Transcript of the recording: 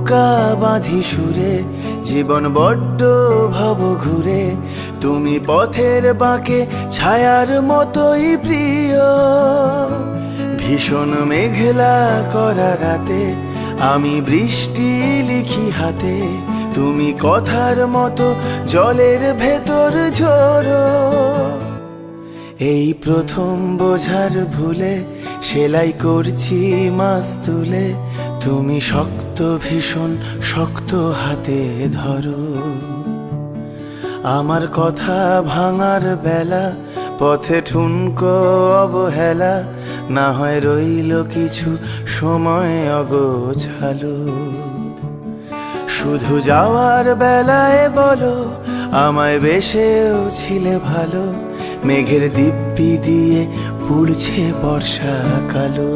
নৌকা বাঁধি সুরে, জীবন বড্ড ভব ঘুরে। তুমি পথের বাঁকে ছায়ার মতোই প্রিয়। ভীষণ মেঘলা করা রাতে আমি বৃষ্টি লিখি হাতে, তুমি কথার মতো জলের ভেতর ঝরো। এই প্রথম বোঝার ভুলে সেলাই করছি মাছ তুলে, তুমি শক্ত ভীষণ শক্ত হাতে ধরো। আমার কথা ভাঙার বেলা, পথে ঠুনকো অবহেলা, না হয় রইল কিছু সময় অগোছালো। শুধু যাওয়ার বেলায় বলো আমায় বেশেও ছিলে ভালো, মেঘের দিব্যি দিয়ে পুড়ছে বর্ষা কালো।